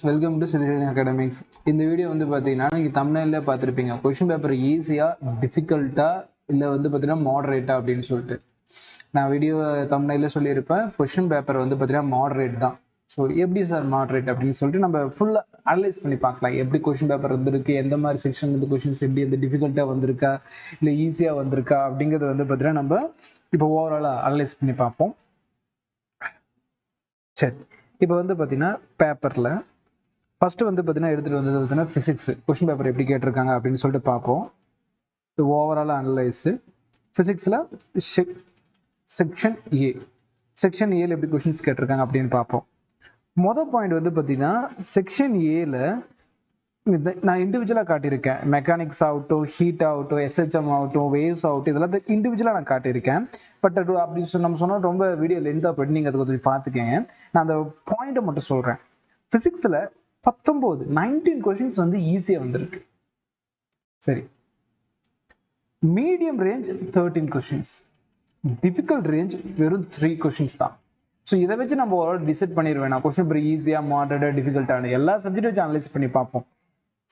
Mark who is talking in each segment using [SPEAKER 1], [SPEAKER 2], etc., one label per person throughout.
[SPEAKER 1] Welcome to citizen academics. இந்த video வந்து பார்த்தீங்கன்னா நீங்கள் தமிழ்ல பார்த்துருப்பீங்க. கொஷின் பேப்பர் ஈஸியாக டிஃபிகல்ட்டா இல்லை வந்து பார்த்தீங்கன்னா மாடரேட்டா அப்படின்னு சொல்லிட்டு நான் வீடியோ தமிழ்ல சொல்லியிருப்பேன். கொஷின் பேப்பர் வந்து பார்த்தீங்கன்னா மாடரேட் தான். ஸோ எப்படி சார் மாடரேட் அப்படின்னு சொல்லிட்டு நம்ம ஃபுல்லாக அனலைஸ் பண்ணி பார்க்கலாம். எப்படி கொஷின் பேப்பர் வந்திருக்கு, எந்த மாதிரி செக்ஷன் வந்து கொஷின்ஸ் எப்படி எந்த டிஃபிகல்ட்டாக வந்திருக்கா இல்லை ஈஸியாக வந்திருக்கா அப்படிங்கிறது வந்து பார்த்தீங்கன்னா நம்ம இப்போ ஓவராலாக அனலைஸ் பண்ணி பார்ப்போம். சரி, இப்போ வந்து பார்த்தீங்கன்னா பேப்பரில் ஃபர்ஸ்ட் வந்து பார்த்தீங்கன்னா எடுத்துகிட்டு வந்தது பார்த்தீங்கன்னா ஃபிசிக்ஸ் கொஷின் பேப்பர் எப்படி கேட்டிருக்காங்க அப்படின்னு சொல்லிட்டு பார்ப்போம். இது ஓவராலாக அனலைஸு. ஃபிசிக்ஸில் செக்ஷன் ஏல எப்படி கொஷின்ஸ் கேட்டிருக்காங்க அப்படின்னு பார்ப்போம். மொதல் பாயிண்ட் வந்து பார்த்தீங்கன்னா செக்ஷன் ஏல நான் இண்டிவிஜுவலாக காட்டியிருக்கேன். மெக்கானிக்ஸ் ஆகட்டும், ஹீட் ஆகட்டும், எஸ்ஹெச்எம் ஆகட்டும், வேவ்ஸ் ஆகட்டும், இதெல்லாம் இண்டிவிஜுவலாக நான் காட்டியிருக்கேன். பட் அது அப்படி நம்ம சொன்னால் ரொம்ப வீடியோ லென்த்தாக போயிட்டு நீங்கள் அதை கொஞ்சம் பார்த்துக்கங்க. நான் அந்த பாயிண்ட்டை மட்டும் சொல்கிறேன். ஃபிசிக்ஸில் 19 கொஷின்ஸ் வந்து ஈஸியாக வந்திருக்கு. சரி, medium range 13 questions, difficult range வெறும் 3 கொஷின்ஸ் தான். ஸோ இதை வச்சு நம்ம ஒரு டிசைட் பண்ணிடுவேன். நான் கொஸ்டின் பேப்பர் ஈஸியாக, மாடரேட்டா, டிஃபிகல்ட்டான எல்லா சப்ஜெக்ட் வச்சு அனலைஸ் பண்ணி பார்ப்போம்.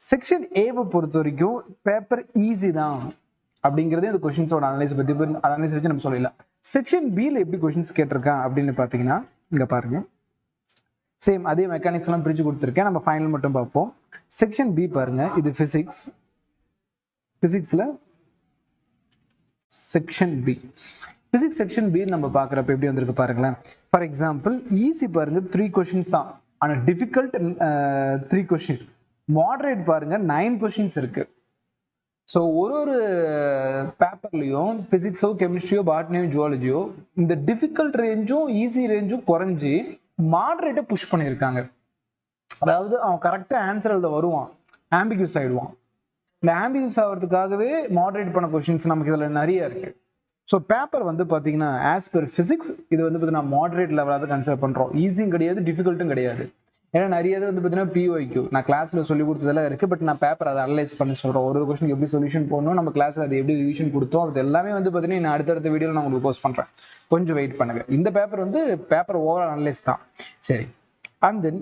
[SPEAKER 1] செக்ஷன் ஏவை பொறுத்த வரைக்கும் பேப்பர் ஈஸி தான் அப்படிங்கிறது இந்த கொஸ்டின்ஸோட அனலைஸ் பற்றி அனலைஸ் வச்சு நம்ம சொல்லலாம். செக்ஷன் பியில் எப்படி கொஸ்டின்ஸ் கேட்டிருக்கேன் அப்படின்னு பார்த்தீங்கன்னா இங்கே பாருங்க. சேம் அதே மெக்கானிக்ஸ் எல்லாம் பிரிச்சு கொடுத்துருக்கேன். நம்ம ஃபைனல் மட்டும் பார்ப்போம். செக்ஷன் பி பாருங்க, இது பிசிக்ஸ்ல section B. Physics section B நம்ம பார்க்குறப்ப எப்படி வந்திருக்கு பாருங்களேன். ஃபார் எக்ஸாம்பிள் ஈஸி பாருங்க 3 கொஸ்டின்ஸ் தான், ஆனால் டிஃபிகல்ட் 3 கொஸ்டின். மாடரேட் பாருங்க 9 கொஸ்டின்ஸ் இருக்கு. ஸோ ஒரு பேப்பர்லையும் பிசிக்ஸோ, கெமிஸ்ட்ரியோ, பாட்னியோ, ஜுவாலஜியோ இந்த டிஃபிகல்ட் ரேஞ்சும் ஈஸி ரேஞ்சும் குறைஞ்சி மாடரேட்டை புஷ் பண்ணியிருக்காங்க. அதாவது அவன் கரெக்டா ஆன்சர் எழுத வருவான், ஆம்பிகியூஸ் ஆயிடுவான். இந்த ஆம்பிகியூஸ் ஆகிறதுக்காகவே மாடரேட் பண்ண கொஸ்டின்ஸ் நமக்கு இதுல நிறைய இருக்கு. ஸோ பேப்பர் வந்து பார்த்தீங்கன்னா ஆஸ் பெர் ஃபிசிக்ஸ் இது வந்து பார்த்தீங்கன்னா மாடரேட் லெவலாக கன்சிடர் பண்ணுறோம். ஈஸியும் கிடையாது, டிஃபிகல்ட்டும் கிடையாது. ஏன்னா நிறைய வந்து பார்த்தீங்கன்னா பிஒய்க்யூ நான் கிளாஸ்ல சொல்லி கொடுத்ததெல்லாம் இருக்கு. பட் நான் பேப்பர் அதை அனலைஸ் பண்ணி சொல்கிறோம். ஒரு கொஸ்டின் எப்படி சொல்யூஷன் போடணும், நம்ம கிளாஸ்ல அதை எப்படி ரிவிஷன் கொடுத்தோம், அது எல்லாமே வந்து பார்த்தீங்கன்னா நான் அடுத்தடுத்த வீடியோவில் நான் உங்களுக்கு போஸ்ட் பண்ணுறேன். கொஞ்சம் வெயிட் பண்ணுங்க. இந்த பேப்பர் வந்து பேப்பர் ஓவரால் அனலைஸ் தான். சரி, அண்ட் தென்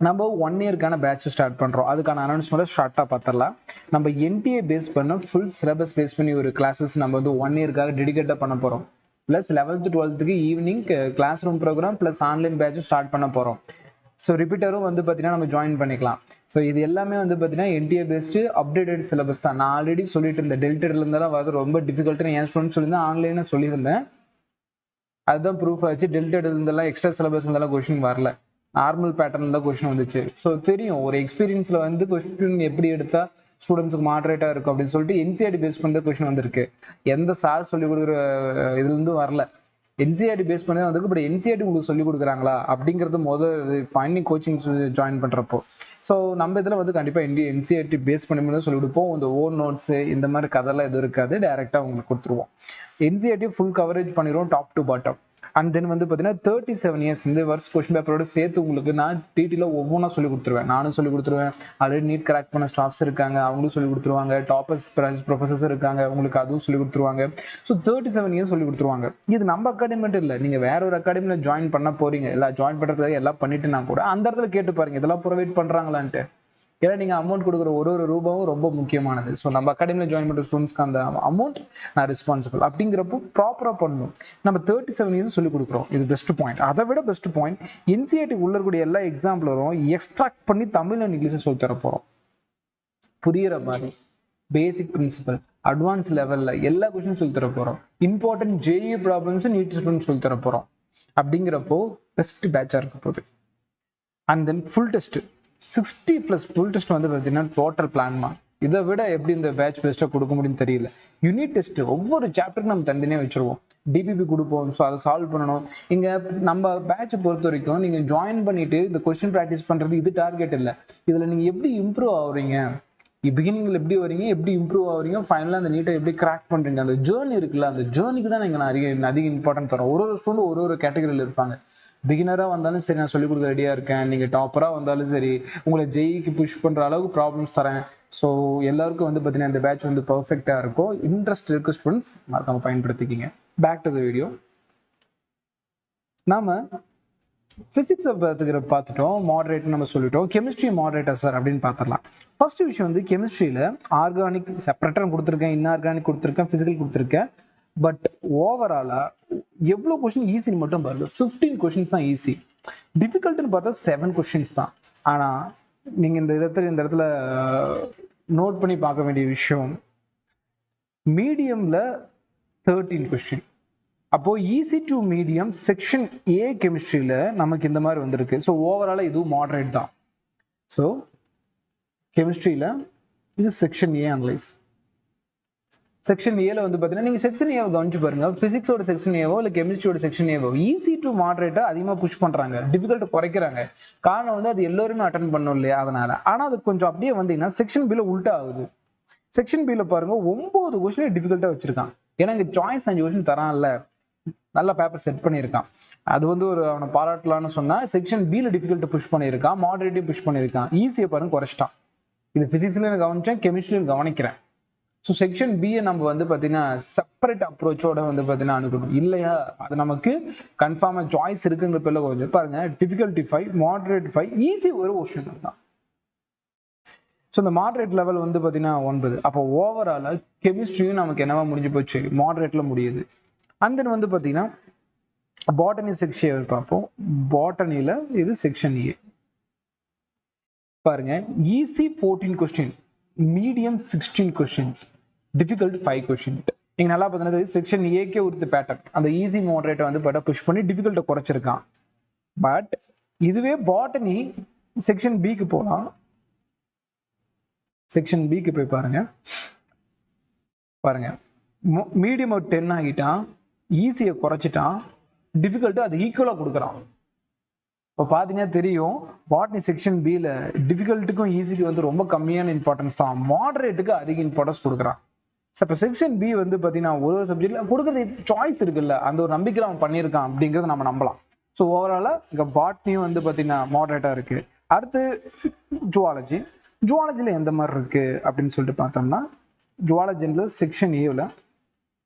[SPEAKER 1] நம்ம 1 இயர்க்கான பேட்ச் ஸ்டார்ட் பண்றோம். அதுக்கான அனௌன்ஸ்மெண்ட் ஷார்ட்டா பார்த்துடலாம். நம்ம என்டிஏ பேஸ் பண்ண ஃபுல் சிலபஸ் பேஸ் பண்ணி ஒரு கிளாஸஸ் நம்ம வந்து 1 இயர்க்காக டெடிகேட்டா பண்ண போறோம். Plus 11th 12th evening class room program plus online பேட்சும் ஸ்டார்ட் பண்ண போறோம். ஸோ ரிப்பீட்டரும் வந்து பார்த்தீங்கன்னா நம்ம ஜாயின் பண்ணிக்கலாம். ஸோ இது எல்லாமே வந்து பார்த்தீங்கன்னா என்டிஏ பேஸ்டு அப்டேட்டட் சிலபஸ் தான். நான் ஆல்ரெடி சொல்லிட்டு இருந்தேன், டெல்டட்ல இருந்தாலும் வந்து ரொம்ப டிஃபிகல்ட்னு என் ஸ்டூடெண்ட் சொல்லியிருந்தேன், ஆன்லைன்ல சொல்லியிருந்தேன். அதுதான் ப்ரூஃப் ஆச்சு. டெல்டட் இருந்தெல்லாம் எக்ஸ்ட்ரா சிலபஸ் இருந்தாலும் கொஸ்டின் வரல, நார்மல் பேட்டர்ன் தான் கொஸ்டின் வந்துச்சு. ஸோ தெரியும் ஒரு எக்ஸ்பீரியன்ஸ்ல வந்து கொஸ்டின் எப்படி எடுத்தா ஸ்டூடெண்ட்ஸுக்கு மாடரேட்டா இருக்கும் அப்படின்னு சொல்லிட்டு என்சிஆர்டி பேஸ் பண்ண கொஸ்டின் வந்திருக்கு. எந்த சார் சொல்லி கொடுக்குற இதுல இருந்து வரல, என்சிஆர்டி பேஸ் பண்ணி தான் வந்திருக்கு. பட் என்சிஆர்டி உங்களுக்கு சொல்லி கொடுக்குறாங்களா அப்படிங்கிறது முதல் ஃபைனல் கோச்சிங் ஜாயின் பண்றப்போ. ஸோ நம்ம இதுல வந்து கண்டிப்பா என்சிஆர்டி பேஸ் பண்ணி சொல்லி கொடுப்போம். இந்த ஓன் நோட்ஸ் இந்த மாதிரி கதெல்லாம் எதுவும் இருக்காது, டைரக்டா உங்களுக்கு கொடுத்துருவோம். என்சிஆர்டி ஃபுல் கவரேஜ் பண்ணிடுவோம் top to bottom. And then வந்து பார்த்தீங்கன்னா 37 இயர்ஸ் இந்த வருஷம் கொஸ்டின் பேப்பரோட சேர்த்து உங்களுக்கு நான் டிடியில் ஒவ்வொன்றா சொல்லி கொடுத்துருவேன். நானும் சொல்லி கொடுத்துருவேன். ஆல்ரெடி நீட் கிராக் பண்ண ஸ்டாஃப்ஸ் இருக்காங்க, அவங்களும் சொல்லி கொடுத்துருவாங்க. டாப்பர்ஸ் ப்ரொஃபசர்ஸ் இருக்காங்க, உங்களுக்கு அதுவும் சொல்லி கொடுத்துருவாங்க. ஸோ 37 இயர்ஸ் சொல்லி கொடுத்துருவாங்க. இது நம்ம அகாடமி மட்டும் இல்லை, நீங்கள் வேற ஒரு அகாடமியில் ஜாயின் பண்ண போறீங்க, எல்லாம் ஜாயின் பண்ணுறதுக்காக எல்லாம் பண்ணிட்டுனா கூட அந்த இடத்துல கேட்டு பாருங்க இதெல்லாம் ப்ரொவைட் பண்ணுறாங்களான்ட்டு. ஏன்னா நீங்க அமௌண்ட் கொடுக்குற ஒரு ரூபாவும் ரொம்ப முக்கியமானது. ஸோ நம்ம அகாடமியில் ஜாயின் பண்ற ஸ்டூடெண்ட்ஸ்க்கு அந்த அமௌண்ட் நான் ரெஸ்பான்சிபிள். அப்படிங்கிறப்போ ப்ராப்பரா பண்ணணும். நம்ம 37 இயர்ஸ் சொல்லி கொடுக்குறோம், இது பெஸ்ட் பாயிண்ட். அதை விட பெஸ்ட் பாயிண்ட் என்சிஆர்டி உள்ள இருக்கக்கூடிய எல்லா எக்ஸாம்பிளரும் எக்ஸ்ட்ராக்ட் பண்ணி தமிழ் அண்ட் இங்கிலீஷ் சொல்லி தர போறோம். புரியுற மாதிரி பேசிக் பிரின்சிபல் அட்வான்ஸ் லெவல்ல எல்லா கொஸ்டினும் சொல்லி தர போறோம். Important JEE problems NEET students சொல்லி தர போறோம். அப்படிங்கிறப்போ பெஸ்ட் பேட்சா இருக்க போகுது. And then full test 60+ full test வந்து பார்த்தீங்கன்னா டோட்டல் பிளான்மா. இதை விட எப்படி இந்த பேட்ச் பெஸ்ட்டாக கொடுக்க முடியும்னு தெரியல. யூனிட் டெஸ்ட் ஒவ்வொரு சாப்டருக்கு நம்ம தனித்தனியாக வச்சிருவோம், டிபிபி கொடுப்போம். ஸோ அதை சால்வ் பண்ணணும். இங்கே நம்ம பேட்சை பொறுத்த வரைக்கும் நீங்கள் ஜாயின் பண்ணிட்டு இந்த கொஸ்டின் ப்ராக்டிஸ் பண்ணுறது இது டார்கெட் இல்லை. இதில் நீங்கள் எப்படி இம்ப்ரூவ் ஆகுறீங்க, பிகினிங்ல எப்படி வரீங்க, எப்படி இம்ப்ரூவ் ஆகுறீங்க, ஃபைனலாக அந்த நீட்டை எப்படி கிராக் பண்ணுறீங்க, அந்த ஜேர்னி இருக்குல்ல, அந்த ஜேர்னிக்கு தான் நீங்கள் அதிக இம்பார்ட்டன்ஸ் தரோம். ஒரு ஸ்டூடெண்ட் ஒரு கேட்டகரியில் இருப்பாங்க. பிகினராக வந்தாலும் சரி நான் சொல்லிக் கொடுக்க ரெடியாக இருக்கேன், நீங்கள் டாப்பராக வந்தாலும் சரி உங்களை ஜெயிக்கு புஷ் பண்ணுற அளவுக்கு ப்ராப்ளம்ஸ் தரேன். ஸோ எல்லாருக்கும் வந்து பார்த்தீங்கன்னா இந்த பேட்ச் வந்து பர்ஃபெக்டாக இருக்கும். இன்ட்ரெஸ்ட் இருக்க ஸ்டூடெண்ட்ஸ் மறக்காம பயன்படுத்திக்கிங்க. Back to the video. நாம பிசிக்ஸை பார்த்துட்டோம், மாடரேட் நம்ம சொல்லிட்டோம். கெமிஸ்ட்ரி மாடரேட்டர் சார் அப்படின்னு பார்த்துடலாம். ஃபர்ஸ்ட் விஷயம் வந்து கெமிஸ்ட்ரியில ஆர்கானிக் செப்பரேட்டர் கொடுத்துருக்கேன், இன்ஆர்கானிக் கொடுத்துருக்கேன், பிசிக்கல் கொடுத்துருக்கேன். பட் ஓவராலா எவ்வளவு கொஸ்டின் ஈஸின்னு மட்டும் பாருங்க, 15 கொஸ்டின்ஸ் தான் ஈஸி. டிஃபிகல்ட்னு பார்த்தா 7 கொஸ்டின்ஸ் தான். ஆனா நீங்க இந்த இடத்துல நோட் பண்ணி பார்க்க வேண்டிய விஷயம், மீடியம்ல 13 கொஸ்டின். அப்போ easy to medium section A கெமிஸ்ட்ரியில நமக்கு இந்த மாதிரி வந்திருக்கு. ஸோ ஓவராலா இதுவும் மாடரேட் தான். ஸோ கெமிஸ்ட்ரியில இது செக்ஷன் ஏ அனலைஸ். செக்ஷன் ஏல வந்து பாத்தீங்கன்னா நீங்க செக்ஷன் ஏவை கவனிச்சு பாருங்க, பிசிக்ஸோட செக்ஷன் ஏவோ இல்ல கெமிஸ்ட்ரியோட செக்ஷன் ஏவோ ஈஸி டு மாடரேட்டா அதிகமா புஷ் பண்றாங்க, டிஃபிகல்ட் குறைக்கிறாங்க. காரணம் வந்து அது எல்லாருமே அட்டன் பண்ணணும் இல்லையா, அதனால. ஆனா அது கொஞ்சம் அப்படியே வந்தீங்கன்னா செக்ஷன் பில உல்டா ஆகுது. செக்ஷன் பில பாருங்க 9 கொஸ்டின் டிஃபிகல்ட்டா வச்சிருக்கான். ஏன்னா இங்க சாய்ஸ் 5 கொஸ்டின் தரான்ல, நல்ல பேப்பர் செட் பண்ணியிருக்கான். அது வந்து ஒரு அவனை பாராட்டலான்னு சொன்னா, செக்ஷன் பில டிஃபிகல்ட் புஷ் பண்ணியிருக்கான், மாடரேட்டையும் புஷ் பண்ணியிருக்கான். ஈஸியை பாருங்க குறைச்சிட்டான். இது பிசிக்ஸ்ல கவனிச்சேன், கெமிஸ்ட்ரியிலும் கவனிக்கிறேன். ஸோ செக்ஷன் பியை நம்ம வந்து பார்த்தீங்கன்னா செப்பரேட் அப்ரோச்சோட வந்து பார்த்தீங்கன்னா அணுகணும் இல்லையா, அது நமக்கு கன்ஃபார்மா சாய்ஸ் இருக்குங்கிற பேர்ல கொஞ்சம் பாருங்க. டிஃபிகல்ட்டி 5, மாடரேட் 5, ஈஸி ஒரு கொஸ்டின் தான். ஸோ இந்த மாடரேட் லெவல் வந்து பார்த்தீங்கன்னா 9. அப்போ ஓவராலா கெமிஸ்ட்ரியும் நமக்கு என்னவா முடிஞ்சு போச்சு, மாடரேட்ல முடியுது. அண்ட் தென் வந்து பார்த்தீங்கன்னா பாட்டனி செக்ஷன் பார்ப்போம். பாட்டனில இது செக்ஷன் ஏ பாருங்க, easy 14 question, medium 16 questions, difficult 5 question. நீங்க நல்லா பார்த்தீங்கன்னா செக்ஷன் ஏக்கே ஒரு பேட்டர்ன், அந்த ஈஸி மாடரேட்டை வந்து பட்ட புஷ் பண்ணி டிஃபிகல்ட்டை குறைச்சிருக்கான். பட் இதுவே பாட்டனி செக்ஷன் பிக்கு போலாம். செக்ஷன் பிக்கு போய் பாருங்க, மீடியம் 10 ஆகிட்டான், ஈஸியை குறைச்சிட்டான், டிஃபிகல்ட் அது ஈக்குவலா கொடுக்குறான். இப்போ பார்த்தீங்கன்னா தெரியும், பாட்னி செக்ஷன் பியில் டிஃபிகல்ட்டுக்கும் ஈஸிக்கு வந்து ரொம்ப கம்மியான இம்பார்ட்டன்ஸ் தான், மாடரேட்டுக்கு அதிக இம்பார்ட்டன்ஸ் கொடுக்குறான். இப்போ செக்ஷன் பி வந்து பார்த்தீங்கன்னா ஒரு சப்ஜெக்ட்ல கொடுக்குறது சாய்ஸ் இருக்குல்ல, அந்த ஒரு நம்பிக்கையில் அவன் பண்ணியிருக்கான் அப்படிங்கிறத நம்ம நம்பலாம். ஸோ ஓவராலாக இங்கே பாட்னியும் வந்து பார்த்தீங்கன்னா மாடரேட்டாக இருக்கு. அடுத்து ஜுவாலஜி. ஜுவாலஜியில் எந்த மாதிரி இருக்கு அப்படின்னு சொல்லிட்டு பார்த்தோம்னா, ஜுவாலஜியில் செக்ஷன் ஏவில்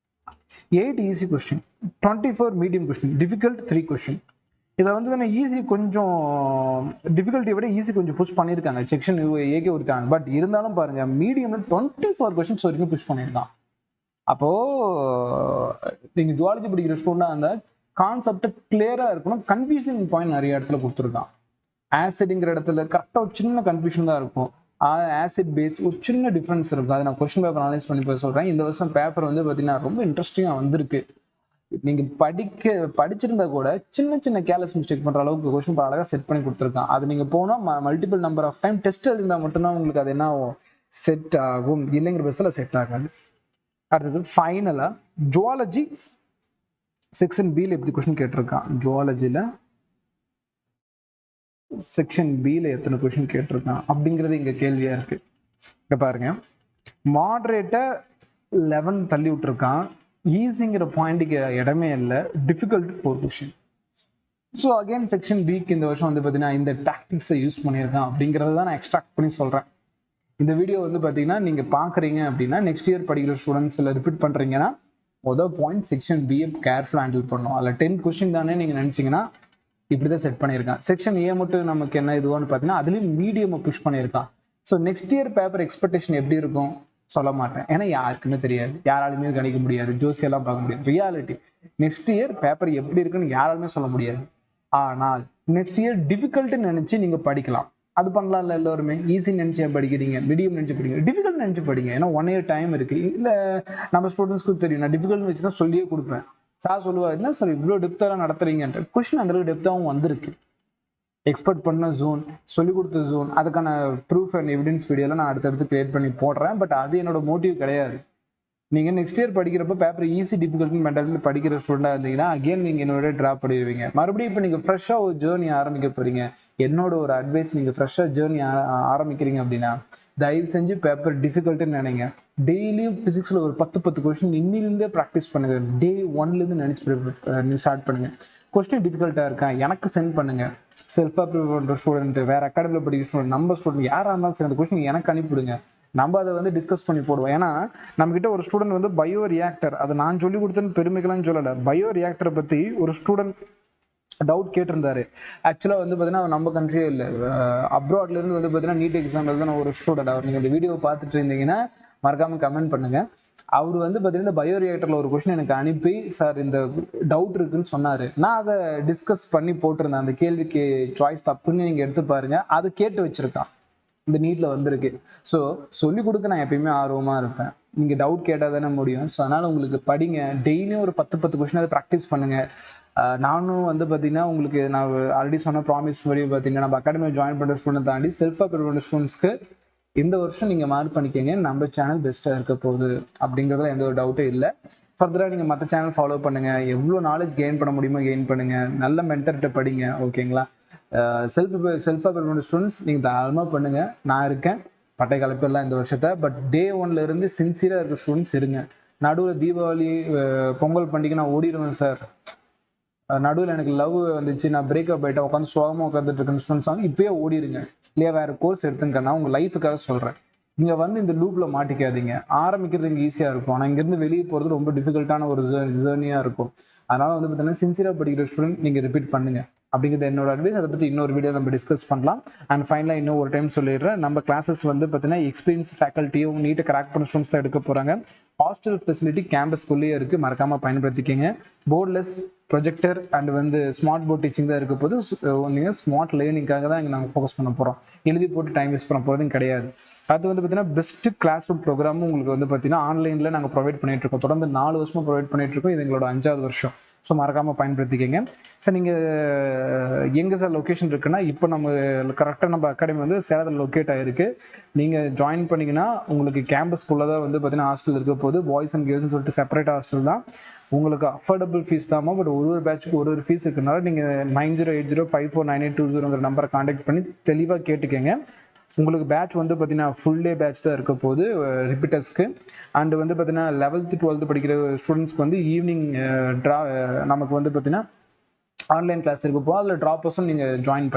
[SPEAKER 1] 8 easy question, 24 medium question, difficult 3 question. இதை வந்து ஈஸி கொஞ்சம் டிஃபிகல்ட்டியை விட ஈஸி கொஞ்சம் புஷ் பண்ணியிருக்காங்க, செக்ஷன் ஏகே ஒருத்தாங்க. பட் இருந்தாலும் பாருங்க மீடியம்ல 24 கொஸ்டின்ஸ் வரைக்கும் புஷ் பண்ணியிருக்கான். அப்போ நீங்க ஜுவாலஜி படிக்கிற ஸ்டூடெண்ட் அந்த கான்செப்ட் கிளியரா இருக்கணும். கன்ஃபியூசிங் பாயிண்ட் நிறைய இடத்துல கொடுத்துருக்கான். ஆசிட்ங்கிற இடத்துல கரெக்டாக ஒரு சின்ன கன்ஃபியூஷன் தான் இருக்கும். ஆசிட் பேஸ் ஒரு சின்ன டிஃபரன்ஸ் இருக்கும். அதை நான் கொஸ்டின் பேப்பர் அனலைஸ் பண்ணி போய் சொல்றேன். இந்த வருஷம் பேப்பர் வந்து பார்த்தீங்கன்னா ரொம்ப இன்ட்ரெஸ்டிங்காக வந்திருக்கு. நீங்க படிச்சிருந்தா கூட சின்ன சின்ன கேர்லெஸ் மிஸ்டேக் பண்ற அளவுக்கு கொஸ்டின் அழகா செட் பண்ணி கொடுத்துருக்கான். அது நீங்க போனா multiple number of time test எழுதினா மட்டும்தான் உங்களுக்கு அது என்ன செட் ஆகும், இல்லைங்கிற பஸ்ல செட் ஆகாது. அடுத்தது ஃபைனலா ஜுவாலஜி செக்ஷன் பில எப்படி கொஸ்டின் கேட்டிருக்கான், ஜுவாலஜில செக்ஷன் பில எத்தனை கொஸ்டின் கேட்டிருக்கான் அப்படிங்கிறது இங்க கேள்வியா இருக்கு. இங்க பாருங்க, மாடரேட்டை 11 தள்ளி விட்டுருக்கான், ஈஸிங்கிற பாயிண்ட்டுக்கு இடமே இல்லை, difficult 4 question. So again section பிக்கு இந்த வருஷம் வந்து பார்த்தீங்கன்னா இந்த டாக்டிக்ஸை யூஸ் பண்ணியிருக்கான் அப்படிங்கிறத தான் நான் எக்ஸ்ட்ராக்ட் பண்ணி சொல்கிறேன். இந்த வீடியோ வந்து பார்த்தீங்கன்னா நீங்கள் பார்க்குறீங்க அப்படின்னா நெக்ஸ்ட் இயர் படிக்கிற ஸ்டூடெண்ட்ஸில் ரிப்பீட் பண்ணுறீங்கன்னா மொதல் பாயிண்ட் செக்ஷன் பிஏ கேர்ஃபுல்லாக ஹேண்டில் பண்ணணும். அதில் 10 கொஸ்டின் தானே நீங்கள் நினச்சிங்கன்னா இப்படி தான் செட் பண்ணியிருக்கான். செக்ஷன் ஏ மட்டும் நமக்கு என்ன இதுவான்னு பார்த்தீங்கன்னா அதுலேயும் மீடியம் புஷ் பண்ணியிருக்கான். So next year paper expectation எப்படி இருக்கும் சொல்ல மாட்டேன், ஏன்னா யாருக்குமே தெரியாது, யாராலுமே கணிக்க முடியாது, ஜோசியெல்லாம் பார்க்க முடியாது. ரியாலிட்டி நெக்ஸ்ட் இயர் பேப்பர் எப்படி இருக்குன்னு யாராலுமே சொல்ல முடியாது. ஆனால் நெக்ஸ்ட் இயர் டிஃபிகல்ட்னு நினைச்சு நீங்க படிக்கலாம், அது பண்ணலாம்ல. எல்லாருமே ஈஸி நினைச்சு படிக்கிறீங்க, மீடியம் நினைச்சு படிக்கிறீங்க, டிஃபிகல்ட் நினைச்சு படிங்க. ஏன்னா 1 year டைம் இருக்கு. இல்ல நம்ம ஸ்டூடெண்ட்ஸ்க்கு தெரியும், நான் டிஃபிகல்ட் வச்சுதான் சொல்லியே கொடுப்பேன். சார் சொல்லுவார், என்ன சார் இவ்வளவு டெப்தா நடத்துறீங்கன்ற கொஸ்டின் அந்த அளவுக்கு டெப்தாவும் வந்திருக்கு. எக்ஸ்பெக்ட் பண்ண ஜோன், சொல்லி கொடுத்த ஜோன், அதுக்கான ப்ரூஃப் அண்ட் எவிடன்ஸ் வீடியோலாம் நான் அடுத்தடுத்து கிரியேட் பண்ணி போடுறேன். பட் அது என்னோட மோட்டிவ் கிடையாது. நீங்க நெக்ஸ்ட் இயர் படிக்கிறப்ப பேப்பர் ஈஸி டிஃபிகல்ட் மென்டாலிட்டி படிக்கிற ஸ்டூடெண்டா இருந்தீங்கன்னா அகைன் நீங்க என்னோட டிராப் பண்ணிடுவீங்க. மறுபடியும் இப்போ நீங்க ஃப்ரெஷ்ஷா ஒரு ஜேர்னி ஆரம்பிக்க போறீங்க. என்னோட ஒரு அட்வைஸ், நீங்க ஃப்ரெஷ்ஷா ஜேர்னி ஆரம்பிக்கிறீங்க அப்படின்னா தயவு செஞ்சு பேப்பர் டிஃபிகல்ட்னு நினைங்க. டெய்லியும் பிசிக்ஸ்ல ஒரு 10 கொஸ்டின் இன்னிலிருந்தே ப்ராக்டிஸ் பண்ணுங்க. டே 1ல இருந்து நினைச்சு ஸ்டார்ட் பண்ணுங்க. கொஸ்டின் டிஃபிகல்ட்டா இருக்கா எனக்கு சென்ட் பண்ணுங்க. செல்ஃபா ப்ரிப்பேர் பண்ற ஸ்டூடெண்ட், வேற அகாடமியில் படிக்கிற ஸ்டூடெண்ட், நம்ம ஸ்டூடெண்ட் யாரா இருந்தாலும் சரி அந்த கொஸ்டின் எனக்கு அனுப்பிவிடுங்க. நம்ம அதை வந்து டிஸ்கஸ் பண்ணி போடுவோம். ஏன்னா நம்ம கிட்ட ஒரு ஸ்டூடெண்ட் வந்து பயோ ரியாக்டர், அதை நான் சொல்லி கொடுத்தேன்னு பெருமைக்கெல்லாம் சொல்லலை, பயோ ரியாக்டரை பத்தி ஒரு ஸ்டூடெண்ட் டவுட் கேட்டிருந்தாரு. ஆக்சுவலா வந்து பாத்தீங்கன்னா நம்ம கண்ட்ரியே இல்லை, அப்ராட்ல இருந்து வந்து பாத்தீங்கன்னா நீட் எக்ஸாம் எழுதின ஒரு ஸ்டூடெண்ட். அவர் நீங்க இந்த வீடியோ பார்த்துட்டு இருந்தீங்கன்னா மறக்காம கமெண்ட் பண்ணுங்க. அவர் வந்து பாத்தீங்கன்னா பயோ ரியாக்டர்ல ஒரு கொஸ்டின் எனக்கு அனுப்பி, சார் இந்த டவுட் இருக்குன்னு சொன்னாரு. நான் அதை டிஸ்கஸ் பண்ணி போட்டிருந்தேன். அந்த கேள்விக்கு சாய்ஸ் தப்புன்னு நீங்க எடுத்து பாருங்க, அதை கேட்டு வச்சிருக்கான். இந்த நீட்ல வந்திருக்கு. ஸோ சொல்லிக் கொடுக்க நான் எப்பயுமே ஆர்வமா இருப்பேன். நீங்க டவுட் கேட்டா தானே முடியும். ஸோ அதனால உங்களுக்கு படிங்க, டெய்லியும் ஒரு 10 கொஸ்டின் அதை ப்ராக்டிஸ் பண்ணுங்க. நானும் வந்து பாத்தீங்கன்னா உங்களுக்கு நான் ஆல்ரெடி சொன்ன ப்ராமிஸ் வழி பாத்தீங்கன்னா நம்ம அகாடமி ஜாயின் பண்ற ஸ்டூடெண்ட் தாண்டி செல்ஃப் அப்ரூவ்ட் ஸ்டூடெண்ட்ஸ்க்கு இந்த வருஷம் நீங்க மார்க் பண்ணிக்கங்க, நம்ம சேனல் பெஸ்டா இருக்க போகுது அப்படிங்கறதுல எந்த ஒரு டவுட்டும் இல்லை. ஃபர்தரா நீங்க மற்ற சேனல் ஃபாலோ பண்ணுங்க, எவ்வளவு நாலேஜ் கெயின் பண்ண முடியுமோ கெயின் பண்ணுங்க, நல்ல மென்டர்கிட்ட படிங்க. ஓகேங்களா? செல்ஃப் அப்ரூவ்ட் ஸ்டூடெண்ட்ஸ் நீங்க தாராளமா பண்ணுங்க, நான் இருக்கேன். பட்டை கலப்பிடலாம் இந்த வருஷத்தை. பட் டே 1ல இருந்து சின்சியரா இருக்க ஸ்டூடெண்ட்ஸ் இருங்க. நடுவில் தீபாவளி பொங்கல் பண்டிகை நான் ஓடிடுவேன் சார், நடுவில் எனக்கு லவ் வந்துச்சு நான் பிரேக்கப் ஆயிட்டேன் உட்காந்து சோகமா உட்காந்துட்டு இருக்கேன்னு ஸ்டூடெண்ட்ஸ் இப்பயே ஓடிடுங்க. இல்லையா வேற கோர்ஸ் எடுத்துங்கன்னா உங்க லைஃபுக்காக சொல்றேன். நீங்க வந்து இந்த லூப்ல மாட்டிக்காதீங்க. ஆரம்பிக்கிறது இங்க ஈஸியா இருக்கும், ஆனா இங்க இருந்து வெளியே போறது ரொம்ப டிஃபிகல்ட்டான ஒரு ஜேர்னியா இருக்கும். அதனால வந்து பாத்தீங்கன்னா சின்சியரா படிக்கிற ஸ்டூடெண்ட் நீங்க ரிப்பீட் பண்ணுங்க அப்படிங்கிறது என்னோட அட்வைஸ். அதை பத்தி இன்னொரு வீடியோ நம்ம டிஸ்கஸ் பண்ணலாம். அண்ட் ஃபைனலா இன்னும் ஒரு டைம் சொல்லிடுறேன், நம்ம கிளாஸஸ் வந்து பாத்தீங்கன்னா எக்ஸ்பீரியன்ஸ் ஃபேக்கல்ட்டியும் நீட்டை கிராக் பண்ண ஸ்டூடெண்ட்ஸ் தான் எடுக்க போறாங்க. ஹாஸ்டல் ஃபெசிலிட்டி கேம்பஸ்குள்ளேயே இருக்கு, மறக்காம பயன்படுத்திக்கங்க. போர்ட்லெஸ் ப்ரொஜெக்டர் அண்ட் வந்து ஸ்மார்ட் போர்ட் டீச்சிங் தான் இருக்க போது. நீங்கள் ஸ்மார்ட் லேர்னிங்காக தான் இங்கே நாங்கள் ஃபோக்கஸ் பண்ண போகிறோம், எழுதி போட்டு டைம் வேஸ்ட் பண்ண போகிறதும் கிடையாது. அது வந்து பார்த்தீங்கன்னா பெஸ்ட் கிளாஸ் ரூம் ப்ரோக்ராமும் உங்களுக்கு வந்து பார்த்தீங்கன்னா ஆன்லைனில் நாங்கள் ப்ரொவைட் பண்ணிட்டு இருக்கோம். தொடர்ந்து 4 வருஷமா ப்ரொவைட் பண்ணிட்டு இருக்கோம், இது எங்களோட 5வது வருஷம். ஸோ மறக்காம பயன்படுத்திக்கங்க. சார் நீங்கள் எங்கே சார் லொக்கேஷன் இருக்குன்னா, இப்போ நம்ம கரெக்டாக நம்ம அகாடமி வந்து சேலத்தில் லொக்கேட் ஆகிருக்கு. நீங்கள் ஜாயின் பண்ணிங்கன்னா உங்களுக்கு கேம்பஸ்குள்ளே தான் வந்து பார்த்தீங்கன்னா ஹாஸ்டல் இருக்க போது. பாய்ஸ் அண்ட் கேர்ள்ஸ்னு சொல்லிட்டு செப்பரேட் ஹாஸ்டல் தான். உங்களுக்கு அஃபோர்டபுள் ஃபீஸ் தாமா, பட் ஒரு பேட்சுக்கு ஒரு ஃபீஸ் இருக்கிறனால நீங்கள் 9080549820 நம்பரை கான்டாக்ட் பண்ணி தெளிவாக கேட்டுக்கங்க. உங்களுக்கு பேட்ச் வந்து பார்த்தீங்கன்னா ஃபுல் டே பேட்ச் தான் இருக்க போது ரிப்பீட்டர்ஸ்க்கு. அண்ட் வந்து பார்த்தீங்கன்னா 11th 12th படிக்கிற ஸ்டூடெண்ட்ஸ்க்கு வந்து ஈவினிங் நமக்கு வந்து பார்த்தீங்கன்னா ஆன்லைன் கிளாஸ் இருக்க போது, அதில் ட்ராப்பர்ஸும் நீங்கள் ஜாயின்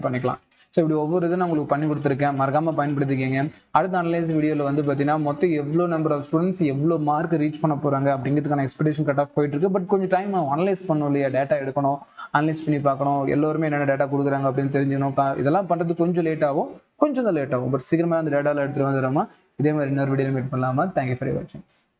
[SPEAKER 1] பண்ணிக்கலாம். ஸோ இப்படி ஒவ்வொரு இதை நான் உங்களுக்கு பண்ணி கொடுத்துருக்கேன், மறக்காம பயன்படுத்திக்கங்க. அடுத்த அனலைஸ் வீடியோவில் வந்து பார்த்தீங்கன்னா மொத்தம் எவ்வளோ நம்பர் ஆஃப் ஸ்டூடெண்ட்ஸ் எவ்வளோ மார்க் ரீச் பண்ண போகிறாங்க அப்படிங்கிறதுக்கான எக்ஸ்பெக்டேஷன் கட் ஆஃப் போயிட்டு இருக்கு. பட் கொஞ்சம் டைம் அனலைஸ் பண்ணணும் இல்லையா, டேட்டா எடுக்கணும், அனலைஸ் பண்ணி பார்க்கணும், எல்லோருமே என்னென்ன டேட்டா கொடுக்குறாங்க அப்படின்னு தெரிஞ்சுக்கணும். இதெல்லாம் பண்ணுறது கொஞ்சம் லேட் ஆகும், கொஞ்சம் தான் லேட் ஆகும். பட் சீக்கிரமாக அந்த டேட்டாவில் எடுத்துகிட்டு வந்துடுறோமா. இதே மாதிரி இன்னொரு வீடியோ மீட் பண்ணலாமா. தேங்க்யூ ஃபார் வாட்சிங்.